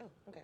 Oh, okay.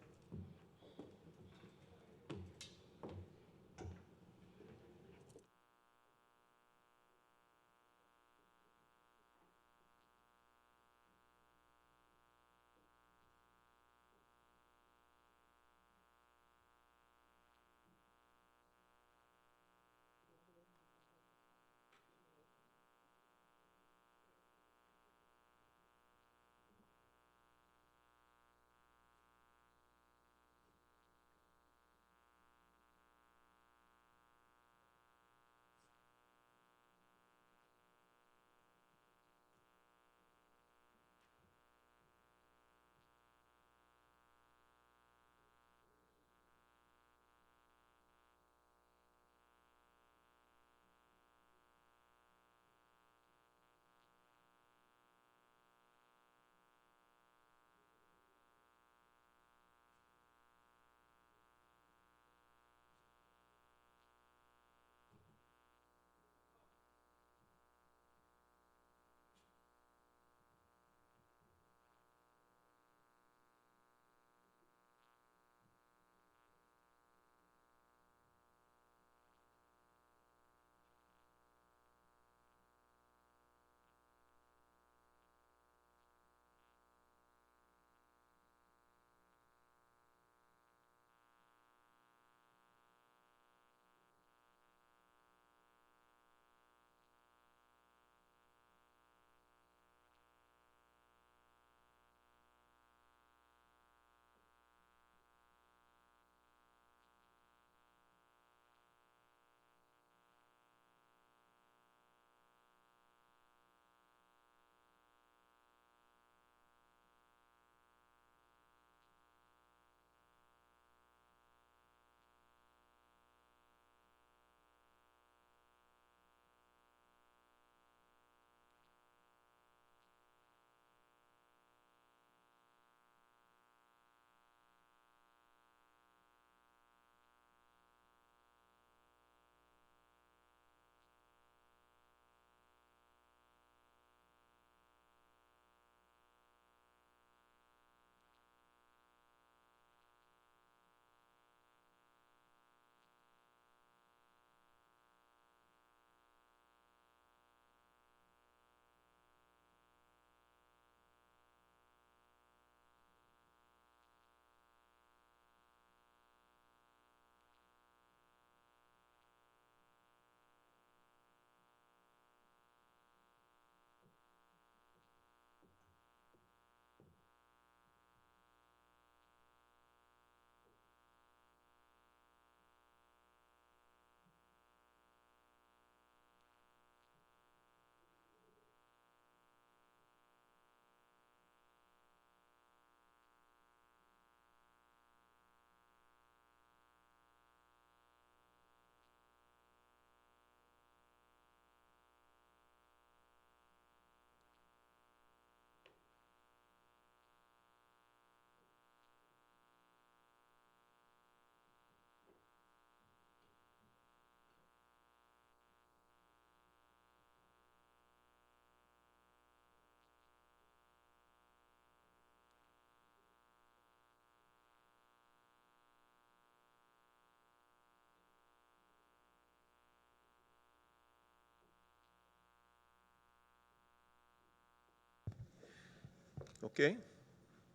Okay,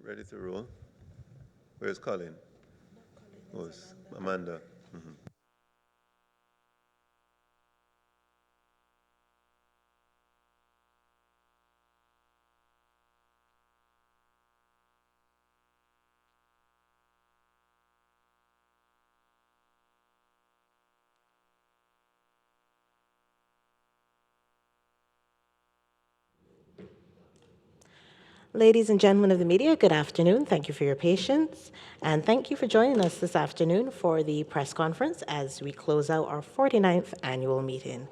ready to roll. Where's Colin? Not Colin, Oh, it's it's Amanda. Amanda. Ladies and gentlemen of the media, good afternoon. Thank you for your patience. And thank you for joining us this afternoon for the press conference as we close out our 49th annual meeting.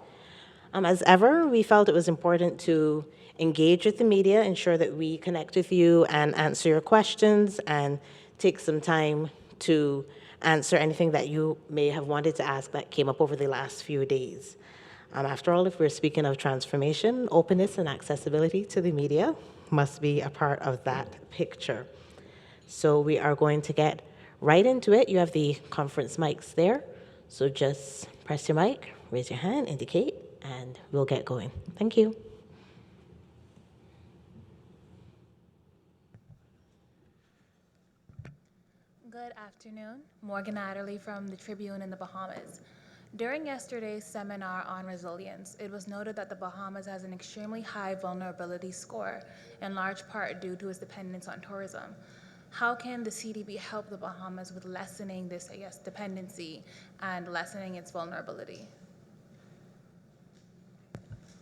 As ever, we felt it was important to engage with the media, ensure that we connect with you and answer your questions, and take some time to answer anything that you may have wanted to ask that came up over the last few days. After all, if we're speaking of transformation, openness and accessibility to the media must be a part of that picture. So we are going to get right into it. You have the conference mics there. So just press your mic, raise your hand, indicate, and we'll get going. Thank you. Good afternoon. Morgan Adderley from the Tribune in the Bahamas. During yesterday's seminar on resilience, it was noted that the Bahamas has an extremely high vulnerability score, in large part due to its dependence on tourism. How can the CDB help the Bahamas with lessening this, dependency and lessening its vulnerability?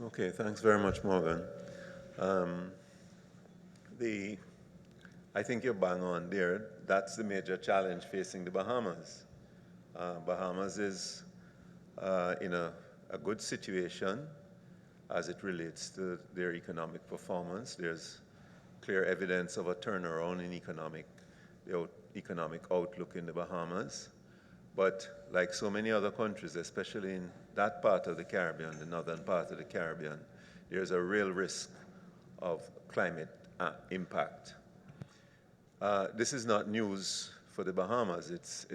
Okay, thanks very much, Morgan. Um, I think you're bang on there. That's the major challenge facing the Bahamas. Bahamas is in a good situation as it relates to their economic performance. There's clear evidence of a turnaround in the economic outlook in the Bahamas. But like so many other countries, especially in that part of the Caribbean, the northern part of the Caribbean, there's a real risk of climate impact. This is not news for the Bahamas. It's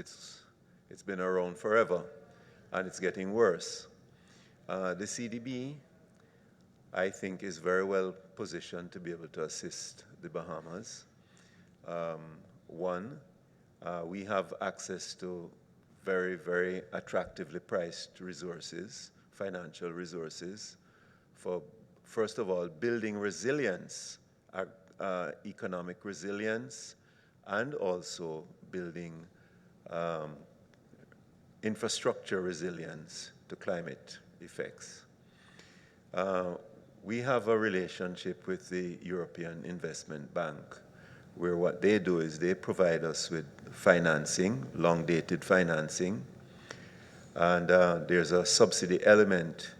been around forever, and it's getting worse. The CDB, I think, is very well positioned to be able to assist the Bahamas. One, we have access to very, very attractively priced resources, financial resources, for, first of all, building resilience, economic resilience, and also building infrastructure resilience to climate effects. We have a relationship with the European Investment Bank, where what they do is they provide us with financing, long-dated financing, and there's a subsidy element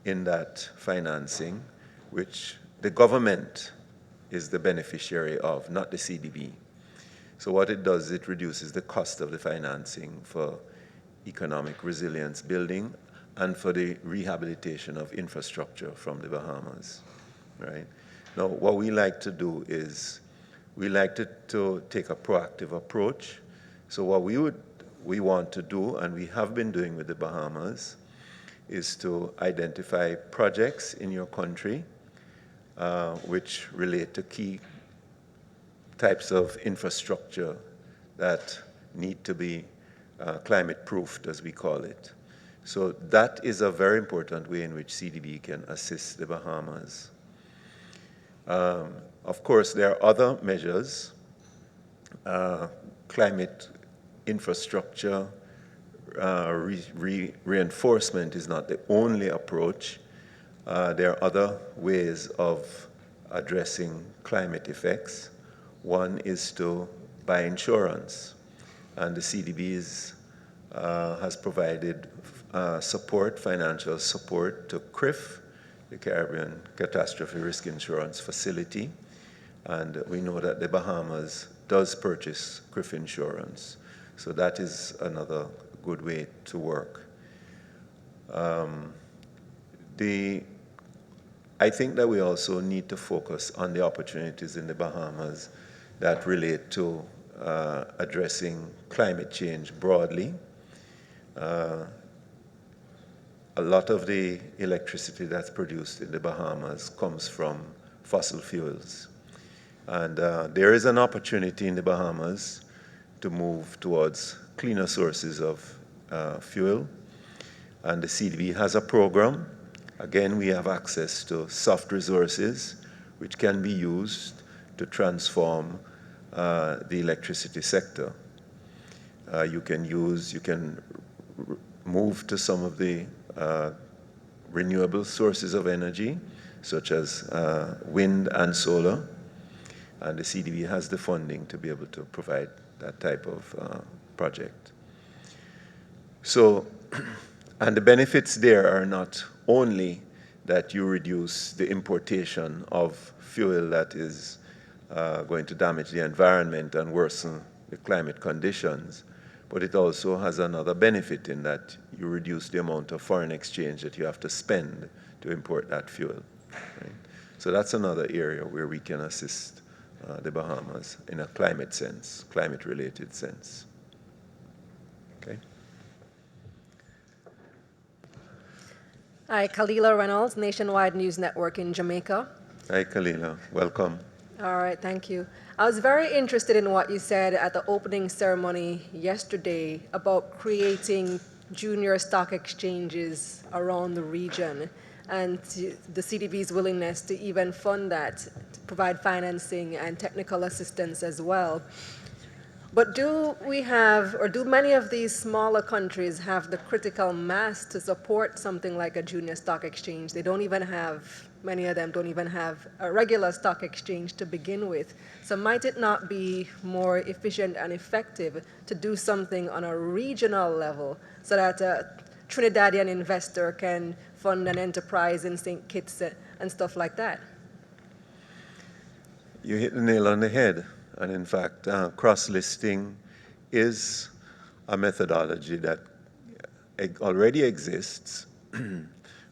in that financing, which the government is the beneficiary of, not the CDB. So what it does, it reduces the cost of the financing for economic resilience building and for the rehabilitation of infrastructure from the Bahamas, right? Now, what we like to do is we like to take a proactive approach. So what we want to do, and we have been doing with the Bahamas, is to identify projects in your country which relate to key types of infrastructure that need to be climate-proofed, as we call it. So that is a very important way in which CDB can assist the Bahamas. Of course, there are other measures. Climate infrastructure reinforcement is not the only approach. There are other ways of addressing climate effects. One is to buy insurance, and the CDB has provided support, financial support to CRIF, the Caribbean Catastrophe Risk Insurance Facility, and we know that the Bahamas does purchase CRIF insurance, so that is another good way to work. I think that we also need to focus on the opportunities in the Bahamas that relate to addressing climate change broadly. A lot of the electricity that's produced in the Bahamas comes from fossil fuels. And there is an opportunity in the Bahamas to move towards cleaner sources of fuel. And the CDB has a program. Again, we have access to soft resources which can be used to transform the electricity sector. You can move to some of the renewable sources of energy, such as wind and solar, and the CDB has the funding to be able to provide that type of project. So, and the benefits there are not only that you reduce the importation of fuel that is going to damage the environment and worsen the climate conditions, but it also has another benefit in that you reduce the amount of foreign exchange that you have to spend to import that fuel. Right? So that's another area where we can assist the Bahamas in a climate sense, climate-related sense. Okay. Hi, Kalila Reynolds, Nationwide News Network in Jamaica. Hi, Kalila. Welcome. All right, thank you. I was very interested in what you said at the opening ceremony yesterday about creating junior stock exchanges around the region and the CDB's willingness to even fund that, to provide financing and technical assistance as well. But do we have, or do many of these smaller countries have the critical mass to support something like a junior stock exchange? They don't even have, many of them don't even have a regular stock exchange to begin with. So might it not be more efficient and effective to do something on a regional level so that a Trinidadian investor can fund an enterprise in St. Kitts and stuff like that? You hit the nail on the head. And in fact, cross-listing is a methodology that already exists,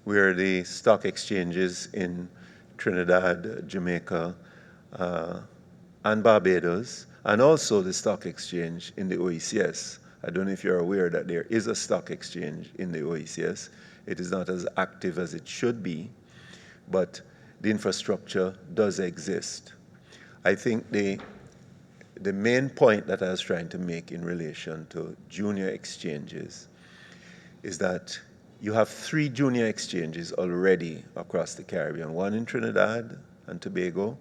where the stock exchanges in Trinidad, Jamaica, and Barbados, and also the stock exchange in the OECS. I don't know if you're aware that there is a stock exchange in the OECS. It is not as active as it should be, but the infrastructure does exist. I think the main point that I was trying to make in relation to junior exchanges is that you have 3 junior exchanges already across the Caribbean, one in Trinidad and Tobago,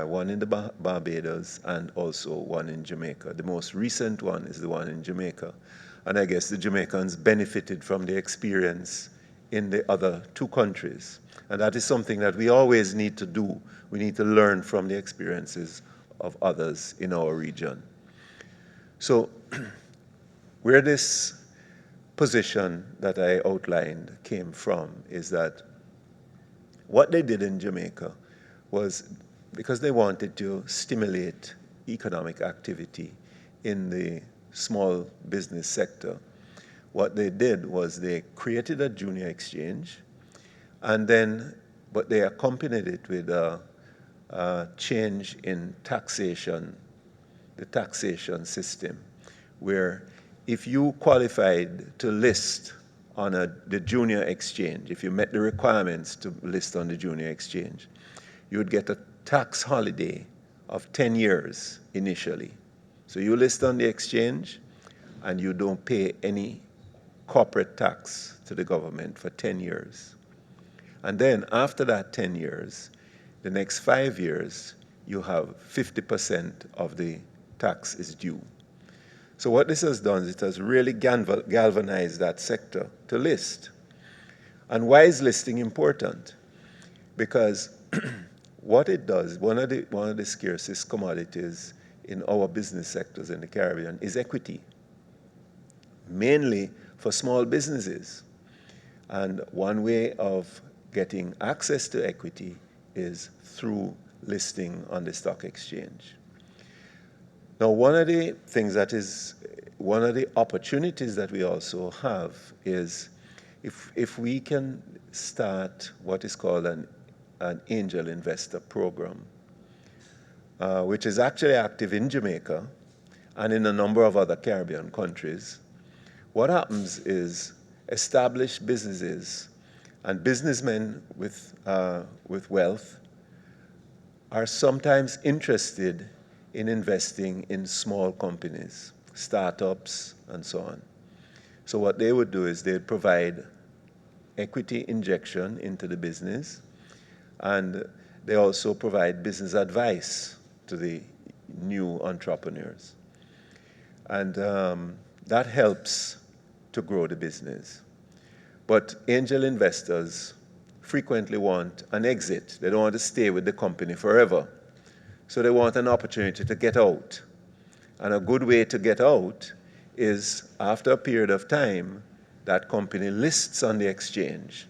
one in the Barbados, and also one in Jamaica. The most recent one is the one in Jamaica. And I guess the Jamaicans benefited from the experience in the other 2 countries. And that is something that we always need to do. We need to learn from the experiences of others in our region. So where this position that I outlined came from is that what they did in Jamaica was because they wanted to stimulate economic activity in the small business sector. What they did was they created a junior exchange, and then, but they accompanied it with a change in taxation, the taxation system, where if you qualified to list on the junior exchange, if you met the requirements to list on the junior exchange, you would get a tax holiday of 10 years initially. So you list on the exchange and you don't pay any corporate tax to the government for 10 years. And then after that 10 years, the next 5 years, you have 50% of the tax is due. So what this has done is it has really galvanized that sector to list. And why is listing important? Because what it does, one of the scarcest commodities in our business sectors in the Caribbean is equity, mainly for small businesses. And one way of getting access to equity is through listing on the stock exchange. Now, one of the opportunities that we also have is if we can start what is called an angel investor program, which is actually active in Jamaica and in a number of other Caribbean countries. What happens is established businesses and businessmen with wealth are sometimes interested in investing in small companies, startups, and so on. So what they would do is they'd provide equity injection into the business, and they also provide business advice to the new entrepreneurs. And that helps to grow the business. But angel investors frequently want an exit. They don't want to stay with the company forever. So they want an opportunity to get out. And a good way to get out is after a period of time, that company lists on the exchange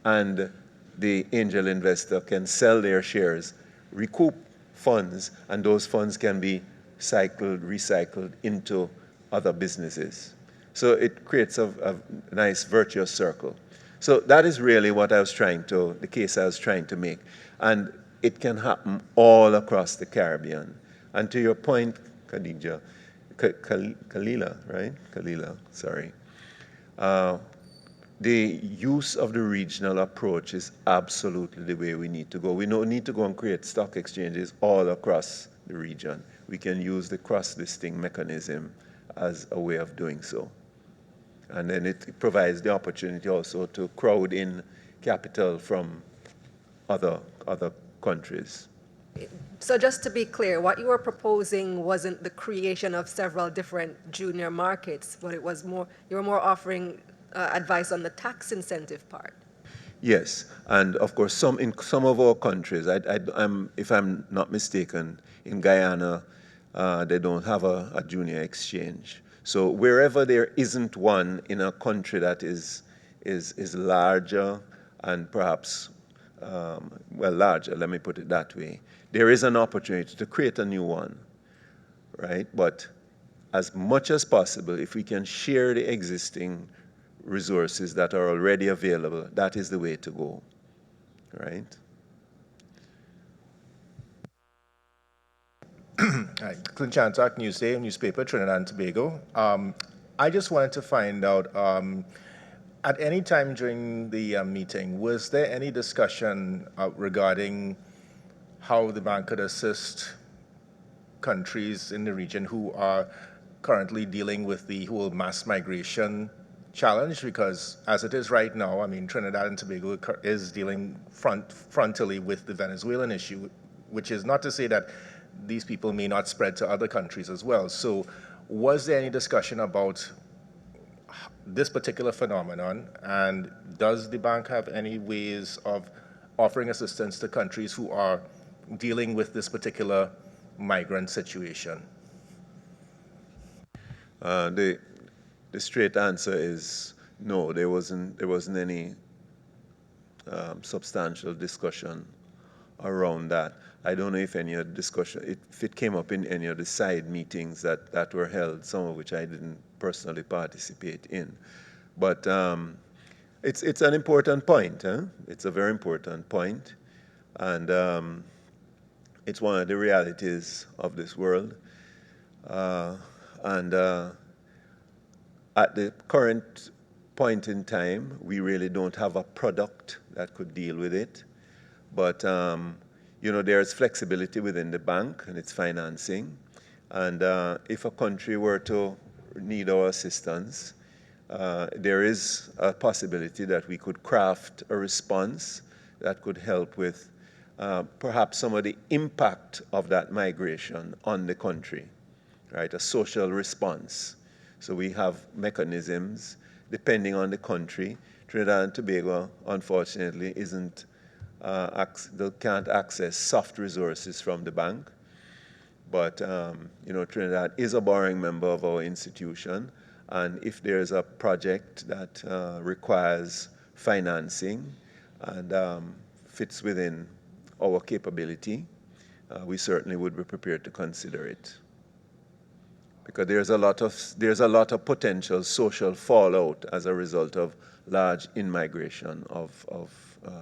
and the angel investor can sell their shares, recoup funds, and those funds can be recycled into other businesses. So it creates a nice virtuous circle. So that is really what the case I was trying to make. And it can happen all across the Caribbean. And to your point, Khadija, Kalila, right? Kalila, sorry. The use of the regional approach is absolutely the way we need to go. We don't need to go and create stock exchanges all across the region. We can use the cross-listing mechanism as a way of doing so. And then it provides the opportunity also to crowd in capital from other countries. So just to be clear, what you were proposing wasn't the creation of several different junior markets, but it was more, you were more offering advice on the tax incentive part. Yes, and of course, in some of our countries, if I'm not mistaken, in Guyana, they don't have a junior exchange. So wherever there isn't one in a country that is larger and perhaps larger, let me put it that way, there is an opportunity to create a new one, right? But as much as possible, if we can share the existing resources that are already available, that is the way to go, right? Hi, Clint Chantok, Newsday, newspaper, Trinidad and Tobago. I just wanted to find out, at any time during the meeting, was there any discussion regarding how the bank could assist countries in the region who are currently dealing with the whole mass migration challenge? Because as it is right now, I mean, Trinidad and Tobago is dealing frontally with the Venezuelan issue, which is not to say that these people may not spread to other countries as well. So was there any discussion about this particular phenomenon, and does the bank have any ways of offering assistance to countries who are dealing with this particular migrant situation? The straight answer is no. There wasn't any substantial discussion around that. I don't know if any of the discussion, if it came up in any of the side meetings that were held, some of which I didn't personally participate in. But it's an important point. Huh? It's a very important point. And it's one of the realities of this world. And at the current point in time, we really don't have a product that could deal with it. But there's flexibility within the bank and its financing. And if a country were to need our assistance, there is a possibility that we could craft a response that could help with perhaps some of the impact of that migration on the country, right? A social response. So we have mechanisms depending on the country. Trinidad and Tobago, unfortunately, can't access soft resources from the bank. But Trinidad is a borrowing member of our institution, and if there's a project that requires financing and fits within our capability, we certainly would be prepared to consider it. Because there's a lot of potential social fallout as a result of large in-migration of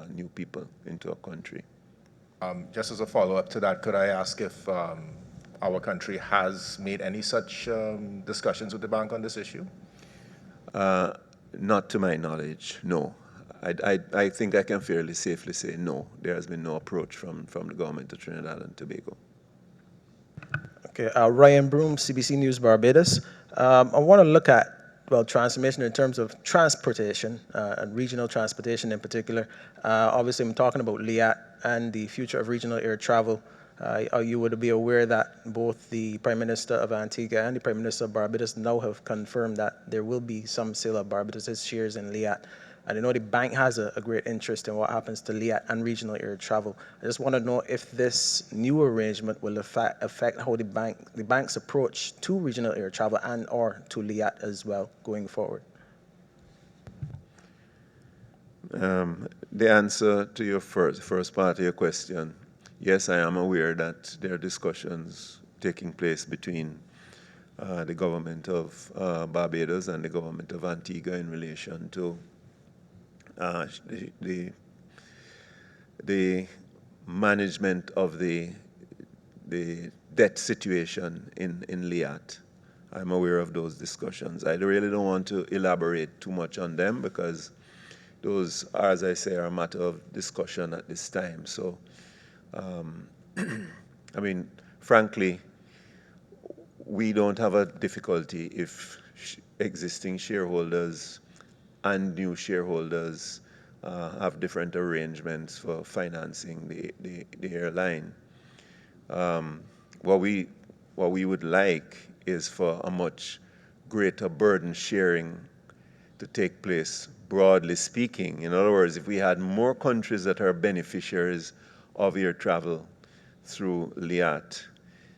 new people into a country. Just as a follow-up to that, could I ask if our country has made any such discussions with the bank on this issue? Not to my knowledge, no. I think I can fairly safely say no. There has been no approach from the government of Trinidad and Tobago. Okay, Ryan Broom, CBC News Barbados. I want to look at, transformation in terms of transportation, and regional transportation in particular. Obviously, I'm talking about LIAT and the future of regional air travel. You would be aware that both the Prime Minister of Antigua and the Prime Minister of Barbados now have confirmed that there will be some sale of Barbados' shares in LIAT. And I know the bank has a great interest in what happens to LIAT and regional air travel. I just want to know if this new arrangement will affect how the bank's approach to regional air travel and or to LIAT as well going forward. The answer to your first part of your question, yes, I am aware that there are discussions taking place between the government of Barbados and the government of Antigua in relation to the management of the debt situation in Liat. I'm aware of those discussions. I really don't want to elaborate too much on them because those are, as I say, are a matter of discussion at this time. So, I mean, frankly, we don't have a difficulty if existing shareholders and new shareholders have different arrangements for financing the airline. What we would like is for a much greater burden sharing to take place, broadly speaking. In other words, if we had more countries that are beneficiaries of air travel through Liat,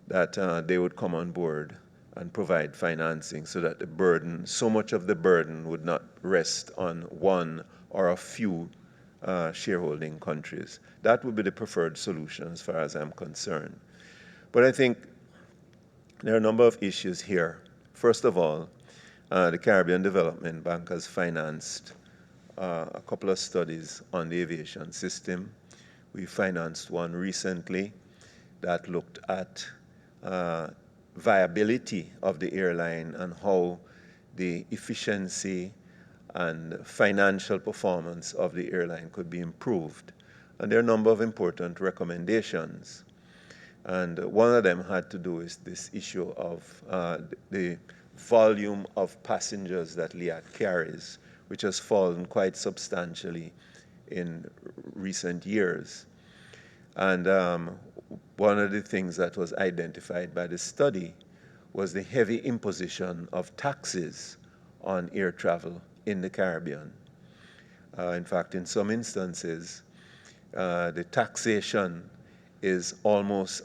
that they would come on board and provide financing so that the burden, so much of the burden would not rest on one or a few shareholding countries. That would be the preferred solution as far as I'm concerned. But I think there are a number of issues here. First of all, the Caribbean Development Bank has financed a couple of studies on the aviation system. We financed one recently that looked at viability of the airline and how the efficiency and financial performance of the airline could be improved. And there are a number of important recommendations. And one of them had to do with this issue of the volume of passengers that Liat carries, which has fallen quite substantially in recent years. And one of the things that was identified by the study was the heavy imposition of taxes on air travel in the Caribbean. In fact, in some instances, the taxation is almost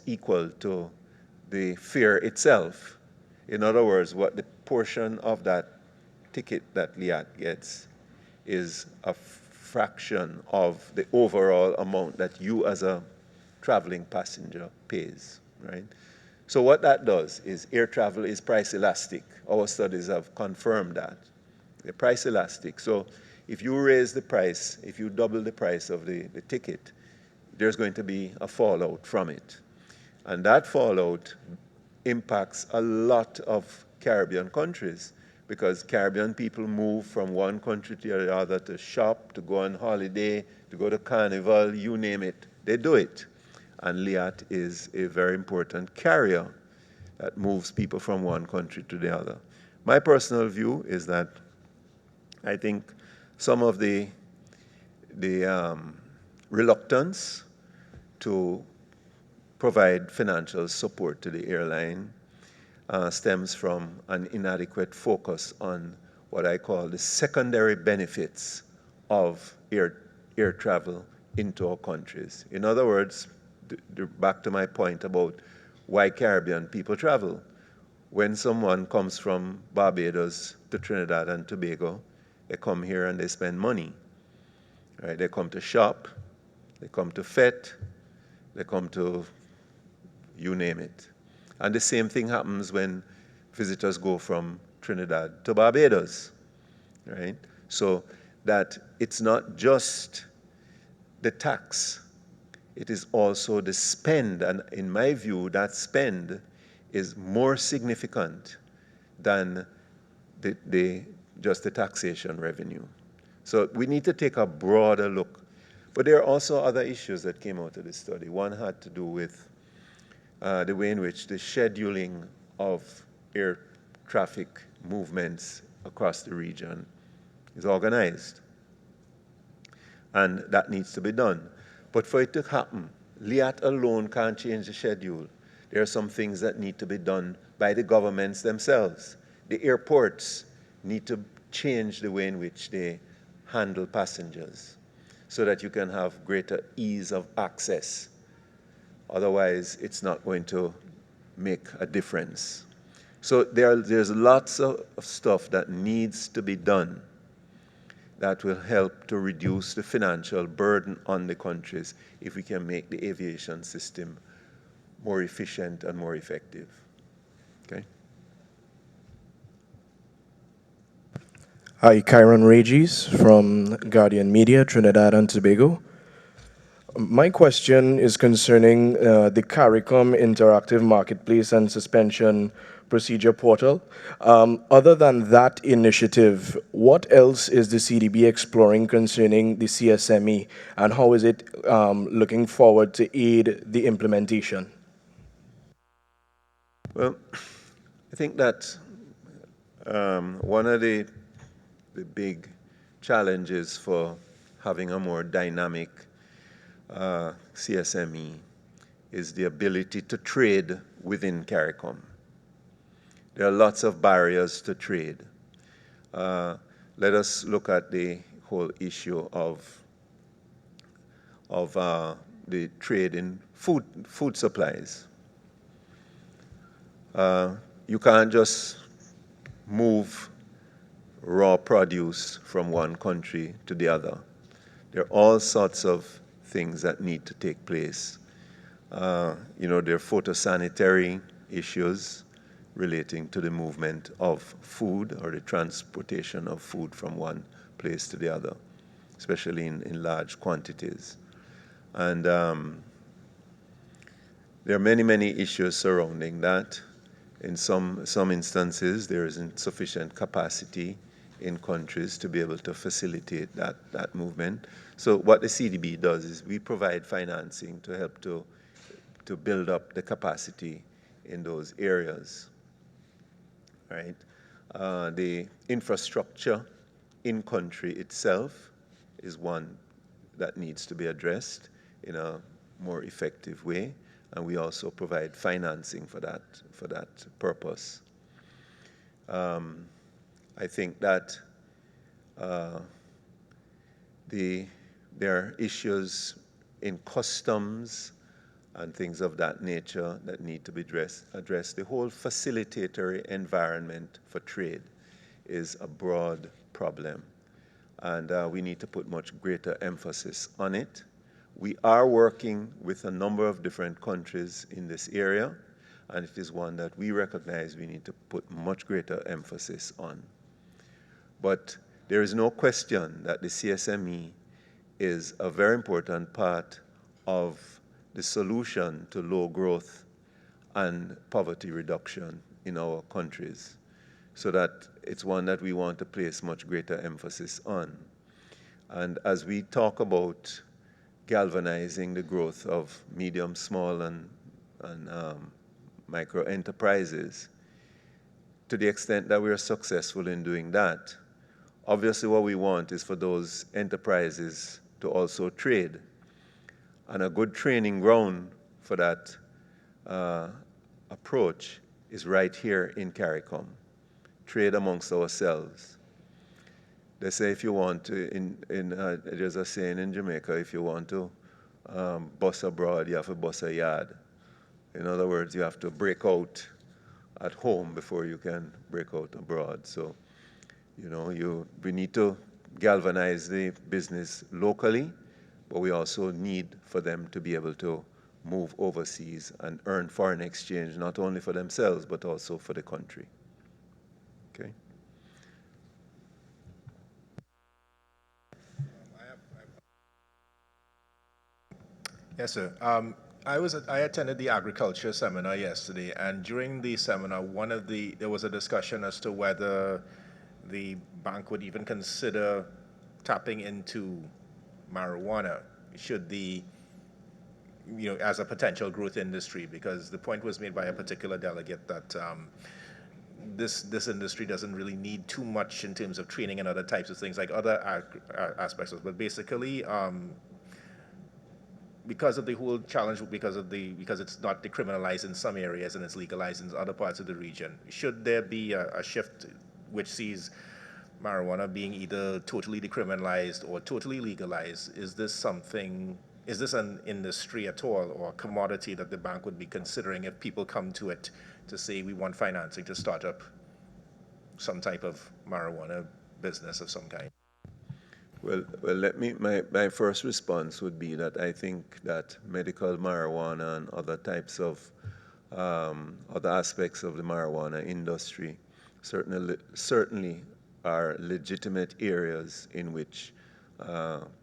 equal to the fare itself. In other words, what the portion of that ticket that Liat gets is a fraction of the overall amount that you as a traveling passenger pays, right? So what that does is air travel is price elastic. Our studies have confirmed that. They're price elastic. So if you raise the price, if you double the price of the ticket, there's going to be a fallout from it. And that fallout impacts a lot of Caribbean countries because Caribbean people move from one country to the other to shop, to go on holiday, to go to carnival, you name it. They do it. And Liat is a very important carrier that moves people from one country to the other. My personal view is that I think some of the reluctance to provide financial support to the airline stems from an inadequate focus on what I call the secondary benefits of air travel into our countries. In other words, back to my point about why Caribbean people travel. When someone comes from Barbados to Trinidad and Tobago, they come here and they spend money. Right? They come to shop, they come to fete, they come to you name it. And the same thing happens when visitors go from Trinidad to Barbados. Right? So that it's not just the tax, it is also the spend. And in my view, that spend is more significant than just the taxation revenue. So we need to take a broader look. But there are also other issues that came out of this study. One had to do with the way in which the scheduling of air traffic movements across the region is organized. And that needs to be done. But for it to happen, Liat alone can't change the schedule. There are some things that need to be done by the governments themselves. The airports need to change the way in which they handle passengers so that you can have greater ease of access. Otherwise, it's not going to make a difference. So there's lots of stuff that needs to be done that will help to reduce the financial burden on the countries if we can make the aviation system more efficient and more effective. Okay? Hi, Kyron Regis from Guardian Media, Trinidad and Tobago. My question is concerning the CARICOM Interactive Marketplace and Suspension Procedure Portal. Other than that initiative, what else is the CDB exploring concerning the CSME, and how is it looking forward to aid the implementation? Well, I think that one of the big challenges for having a more dynamic CSME is the ability to trade within CARICOM. There are lots of barriers to trade. Let us look at the whole issue of the trade in food supplies. You can't just move raw produce from one country to the other. There are all sorts of things that need to take place. There are phytosanitary issues relating to the movement of food or the transportation of food from one place to the other, especially in large quantities. And there are many, many issues surrounding that. In some instances, there isn't sufficient capacity in countries to be able to facilitate that movement. So what the CDB does is we provide financing to help to build up the capacity in those areas, right? The infrastructure in country itself is one that needs to be addressed in a more effective way, and we also provide financing for that purpose. I think that there are issues in customs and things of that nature that need to be addressed. The whole facilitatory environment for trade is a broad problem, and we need to put much greater emphasis on it. We are working with a number of different countries in this area, and it is one that we recognize we need to put much greater emphasis on. But there is no question that the CSME is a very important part of the solution to low growth and poverty reduction in our countries, so that it's one that we want to place much greater emphasis on. And as we talk about galvanizing the growth of medium, small, and micro enterprises, to the extent that we are successful in doing that, obviously what we want is for those enterprises to also trade. And a good training ground for that approach is right here in CARICOM. Trade amongst ourselves. They say if you want to, there's a saying in Jamaica, if you want to bust abroad, you have to bust a yard. In other words, you have to break out at home before you can break out abroad. So, we need to galvanize the business locally, but we also need for them to be able to move overseas and earn foreign exchange, not only for themselves, but also for the country. Okay? Yes, sir. I attended the agriculture seminar yesterday, and during the seminar, there was a discussion as to whether the bank would even consider tapping into marijuana as a potential growth industry, because the point was made by a particular delegate that this industry doesn't really need too much in terms of training and other types of things like other aspects of it. But basically, because of the whole challenge, because it's not decriminalized in some areas and it's legalized in other parts of the region, should there be a shift which sees marijuana being either totally decriminalized or totally legalized? Is this an industry at all, or a commodity that the bank would be considering if people come to it to say we want financing to start up some type of marijuana business of some kind? Well, my first response would be that I think that medical marijuana and other types of other aspects of the marijuana industry certainly are legitimate areas in which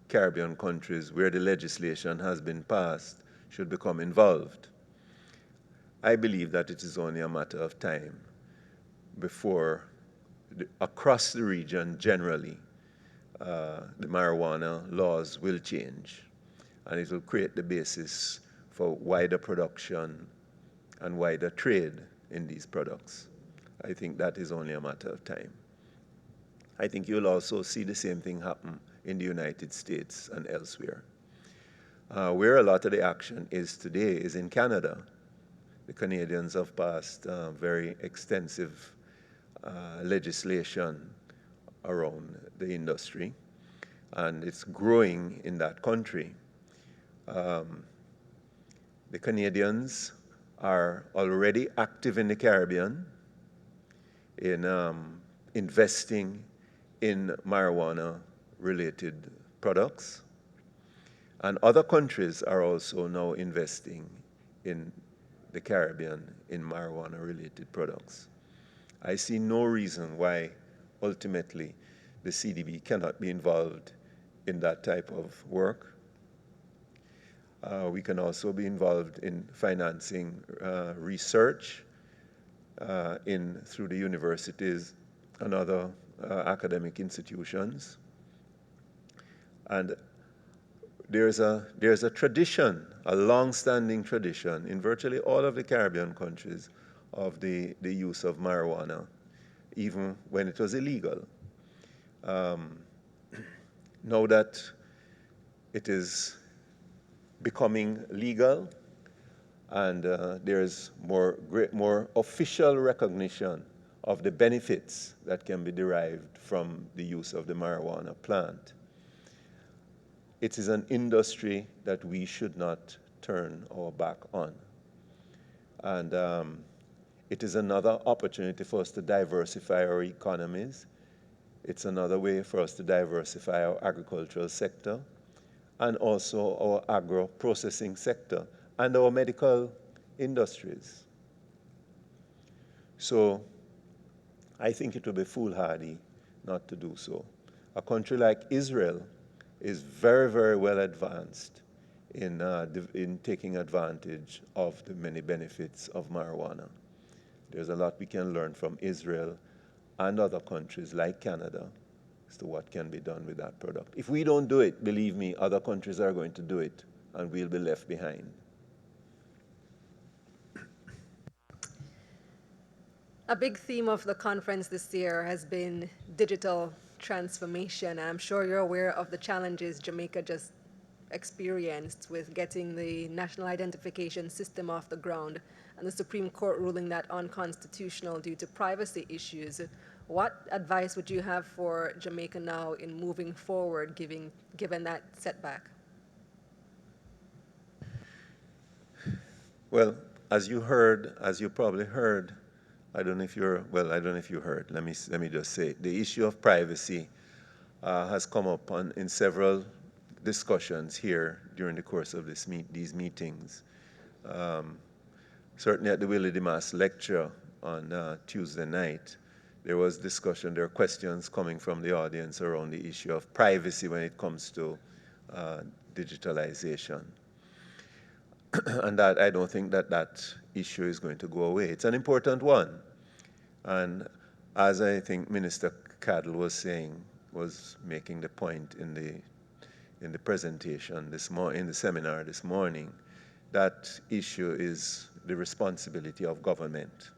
Caribbean countries where the legislation has been passed should become involved. I believe that it is only a matter of time before, across the region generally, the marijuana laws will change, and it will create the basis for wider production and wider trade in these products. I think that is only a matter of time. I think you'll also see the same thing happen in the United States and elsewhere. Where a lot of the action is today is in Canada. The Canadians have passed very extensive legislation around the industry, and it's growing in that country. The Canadians are already active in the Caribbean in investing in marijuana-related products, and other countries are also now investing in the Caribbean in marijuana-related products. I see no reason why ultimately the CDB cannot be involved in that type of work. We can also be involved in financing research through the universities and other academic institutions. And there's a tradition, a long-standing tradition in virtually all of the Caribbean countries of the use of marijuana, even when it was illegal. Now that it is becoming legal and there's more official recognition of the benefits that can be derived from the use of the marijuana plant, it is an industry that we should not turn our back on. And it is another opportunity for us to diversify our economies. It's another way for us to diversify our agricultural sector and also our agro-processing sector and our medical industries. So I think it would be foolhardy not to do so. A country like Israel is very, very well advanced in taking advantage of the many benefits of marijuana. There's a lot we can learn from Israel and other countries like Canada as to what can be done with that product. If we don't do it, believe me, other countries are going to do it, and we'll be left behind. A big theme of the conference this year has been digital transformation. And I'm sure you're aware of the challenges Jamaica just experienced with getting the national identification system off the ground and the Supreme Court ruling that unconstitutional due to privacy issues. What advice would you have for Jamaica now in moving forward, given that setback? Well, as you probably heard, I don't know if you heard. Let me just say, the issue of privacy has come up in several discussions here during the course of these meetings. Certainly at the Willie DeMass lecture on Tuesday night, there was discussion, there were questions coming from the audience around the issue of privacy when it comes to digitalization. And that I don't think that issue is going to go away. It's an important one. And as I think Minister Cadell was making the point in the presentation in the seminar this morning, that issue is the responsibility of government.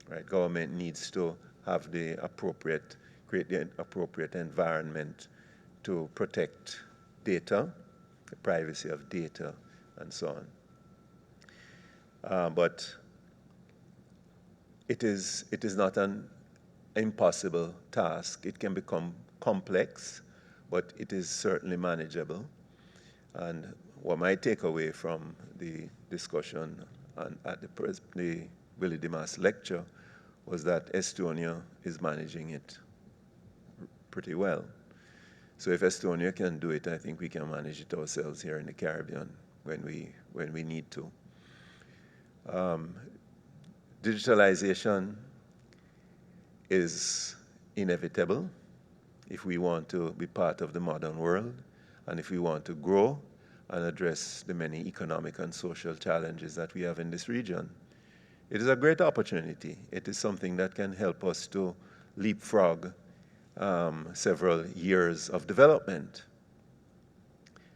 Right? Government needs to have create the appropriate environment to protect data, the privacy of data, and so on. But it is not an impossible task. It can become complex, but it is certainly manageable. And what my takeaway from the discussion at the Willie DeMass lecture was that Estonia is managing it pretty well. So if Estonia can do it, I think we can manage it ourselves here in the Caribbean when we need to. Digitalization is inevitable. if we want to be part of the modern world and if we want to grow and address the many economic and social challenges that we have in this region. It is a great opportunity. It is something that can help us to leapfrog several years of development.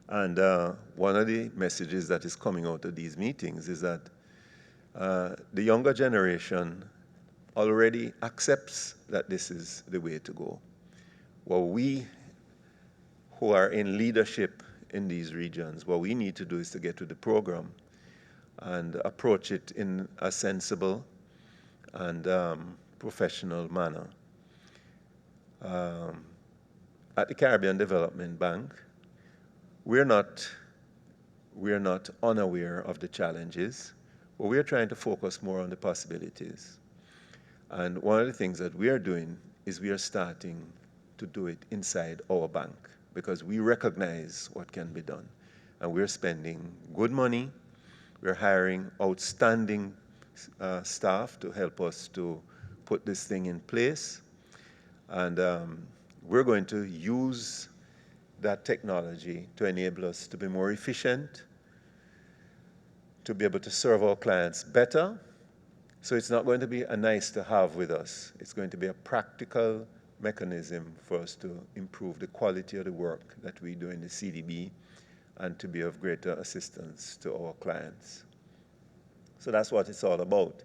And one of the messages that is coming out of these meetings is that the younger generation already accepts that this is the way to go. What we who are in leadership in these regions, what we need to do is to get to the program and approach it in a sensible and professional manner. At the Caribbean Development Bank, we're not unaware of the challenges, but we're trying to focus more on the possibilities. And one of the things that we are doing is we are starting to do it inside our bank because we recognize what can be done. And we're spending good money. We're hiring outstanding staff to help us to put this thing in place. And we're going to use that technology to enable us to be more efficient, to be able to serve our clients better. So it's not going to be a nice to have with us. It's going to be a practical mechanism for us to improve the quality of the work that we do in the CDB and to be of greater assistance to our clients. So that's what it's all about.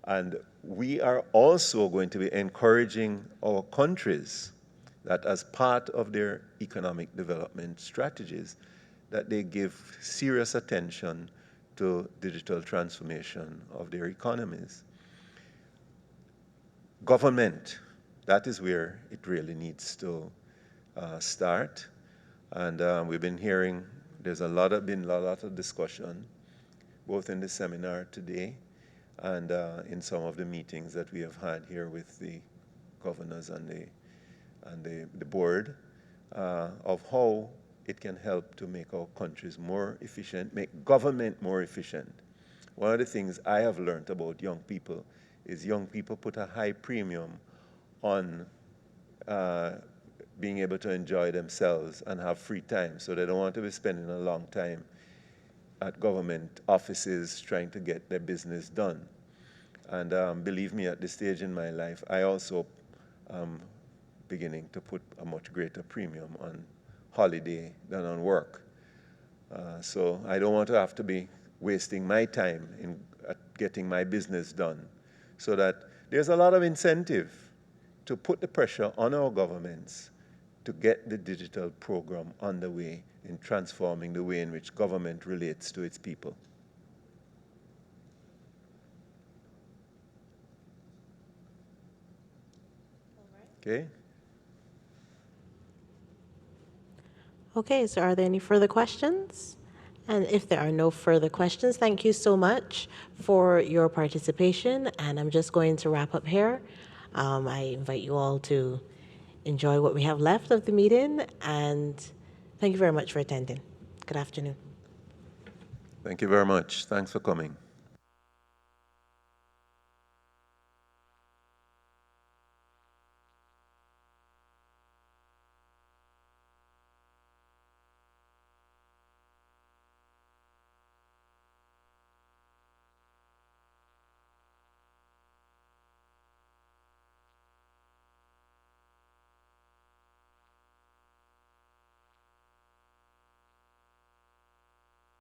And we are also going to be encouraging our countries that as part of their economic development strategies, that they give serious attention to digital transformation of their economies. Government, that is where it really needs to start. And we've been hearing there's been a lot of discussion, both in the seminar today and in some of the meetings that we have had here with the governors and the board of how it can help to make our countries more efficient, make government more efficient. One of the things I have learned about young people is young people put a high premium on being able to enjoy themselves and have free time. So they don't want to be spending a long time at government offices trying to get their business done. And believe me, at this stage in my life, I also am beginning to put a much greater premium on holiday than on work. So I don't want to have to be wasting my time in getting my business done. So that there's a lot of incentive to put the pressure on our governments to get the digital program underway in transforming the way in which government relates to its people. Okay? Okay, so are there any further questions? And if there are no further questions, thank you so much for your participation. And I'm just going to wrap up here. I invite you all to enjoy what we have left of the meeting. And thank you very much for attending. Good afternoon. Thank you very much. Thanks for coming.